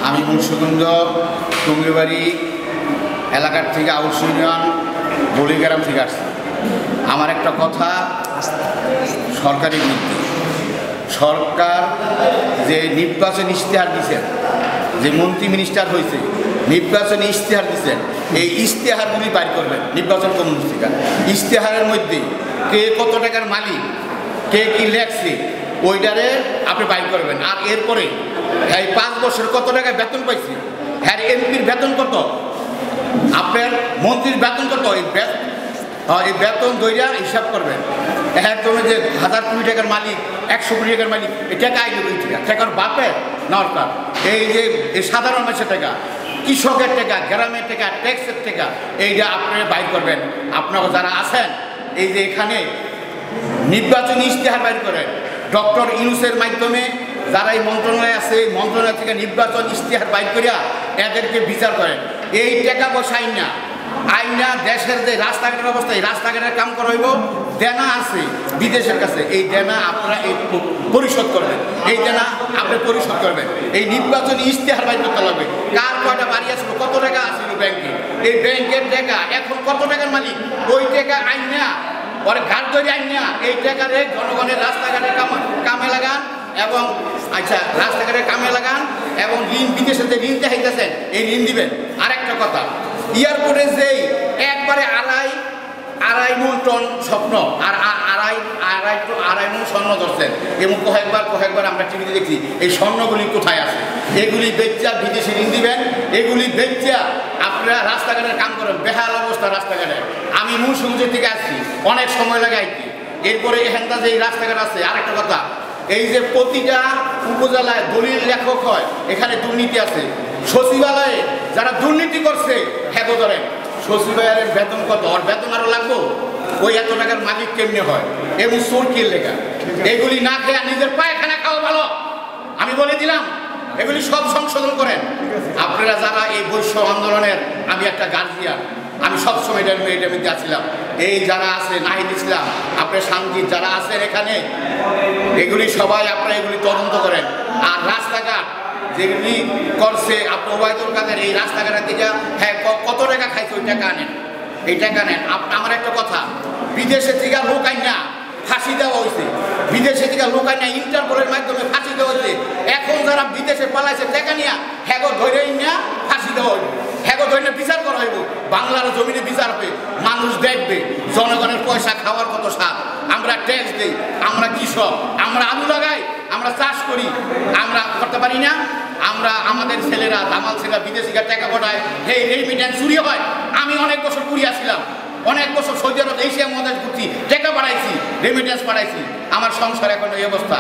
আমি মুন্সিগঞ্জ টুঙ্গিবাড়ি এলাকার থেকে আউস ইউনিয়ন বলিগ্রাম থেকে আসছি। আমার একটা কথা, সরকারি নীতি, সরকার যে নির্বাচন ইশতেহার দিচ্ছেন, যে মন্ত্রী মিনিস্টার হয়েছে নির্বাচনী ইশতেহার দিচ্ছেন, এই ইশতেহারগুলি বাইর করবেন নির্বাচন কমিশন থেকে। ইশতেহারের মধ্যে কে কত টাকার মালিক, কে কি লেখছে, ওইটারে আপনি বাইর করবেন। আর এরপরে এই 5 বছর কত টাকা বেতন পাইছে, হ্যাঁ এমপির বেতন কত, আপনার মন্ত্রীর বেতন কত, এই বেতন দইরা হিসাব করবেন। হ্যাঁ তুমি যে 1000 কোটি টাকার মালিক, 100 কোটি টাকার মালিক, এই টাকা আইলো কোথা থেকে? টাকার বাপের নরকার, এই যে সাধারণ মানুষের টাকা, কৃষকের টাকা, গ্রামের টাকা, ট্যাক্সের টাকা, এইটা আপনারা বাইর করবেন। আপনারা যারা আছেন এই যে এখানে নির্বাচনী ইশতেহার বাইর করেন, ডক্টর ইউনূসের মাধ্যমে যারা এই মন্ত্রণালয়ে আছে, এই মন্ত্রণালয় থেকে নির্বাচন ইশতেহার বাইর করিয়া এদেরকে বিচার করেন। এই টাকা পয়সা আইনা দেশের যে রাস্তাঘাটের অবস্থা, এই রাস্তাঘাটের কাম করা হইব, দেনা আছে বিদেশের কাছে, এই দেনা আপনারা এই পরিশোধ করবেন, এই দেনা আপনি পরিশোধ করবেন। এই নির্বাচনী ইশতেহার বাইর করতে লাগবে, কার কয়টা বাড়ি আসলো, কত টাকা আসছিল ব্যাংকে, এই ব্যাংকের টাকা এখন কত টাকার মালিক, ওই টাকা আইনা পরে ঘাট ধরে আইনা এই টাকারে জনগণের রাস্তাঘাটের কামে লাগান, এবং আচ্ছা রাস্তাঘাটের কামে লাগান, এবং ঋণ বিদেশে যে ঋণ চাইতেছেন এই ঋণ দিবেন। আরেকটা কথা, এয়ারপোর্টে যেই একবারে আড়াই মন টন স্বপ্ন আর আড়াই মন স্বর্ণ ধরছেন, এবং কয়েকবার আমরা টিভিতে দেখছি, এই স্বর্ণগুলি কোথায় আছে? এগুলি বেচা বিদেশি ঋণ দিবেন, এগুলি বেচা আপনারা রাস্তাঘাটের কাম করেন। বেহাল অবস্থা রাস্তাঘাটে, আমি মুন্সিগঞ্জ থেকে আসছি, অনেক সময় লাগে আইছি। এরপরে এখানটা যে রাস্তাঘাট আছে, আরেকটা কথা, এই যে প্রতিটা উপজেলায় দলিল লেখক হয়, এখানে দুর্নীতি আছে। সচিবালয়ে যারা দুর্নীতি করছে হ্যাঁ ধরেন, সচিবালয়ের বেতন কত, ওর বেতন আরও লাগবো, ওই এত টাকার মালিক কেমনে হয়, এবং চোর কি লেখা, এগুলি না খেয়ে নিজের পায়খানা খাওয়া ভালো। আমি বলে দিলাম, এগুলি সব সংশোধন করেন। আপনারা যারা এই বৈশ্য আন্দোলনের, আমি একটা গার্জিয়ান, আমি সবসময় এটার মধ্যে আছিলাম। এই যারা আছে, নাহিদ ইসলাম, আপনার শান্তির যারা আছেন এখানে, এগুলি সবাই আপনারা এগুলি তদন্ত করেন। আর রাস্তাঘাট যেগুলি করছে আপনি ওবায়দুল কাদের, এই রাস্তাঘাটের দিকে হ্যাঁ কত টাকা খাইছে, ওই টাকা আনেন, এই টাকা নেন। আমার একটা কথা, বিদেশে থেকে লোক আইনা ফাঁসি দেওয়া হয়েছে, বিদেশে থেকে লোক আইনা ইন্টারপোলের মাধ্যমে ফাঁসি দেওয়া হয়েছে। এখন যারা বিদেশে পালাইছে টাকা নিয়ে, হ্যাগো ধরে নিয়ে ফাঁসি দেওয়া হইব, হ্যাগো ধরে বিচার করা হইব, বাংলার জমিনে বিচার হবে, মানুষ দেখবে জনগণের পয়সা খাওয়ার কত স্বাদ। আমরা ট্যাক্স দিই, আমরা কৃষক, আমরা আলু লাগাই, আমরা চাষ করি, আমরা করতে পারি না। আমরা আমাদের ছেলেরা, দামাল ছেলেরা বিদেশিরা টাকা পাঠায়, এই রেমিটেন্স চুরি হয়। আমি অনেক বছর কুড়িয়েছিলাম, অনেক বছর সৌদি আরব এশিয়া মহাদেশ ঘুরছি, টাকা পাঠাইছি, রেমিটেন্স পাঠাইছি। আমার সংসার এখন এই অবস্থা।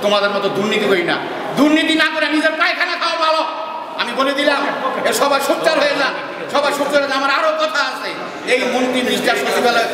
তোমাদের মতো দুর্নীতি করি না, দুর্নীতি না করে নিজের পায়খানা খাওয়া ভালো। আমি বলে দিলাম, সবাই সোচ্চার হয়ে যান, সবাই সোচ্চার হয়ে যান। আমার আরও কথা আছে, এই মন্ত্রী মিনিস্টার সচিবালয়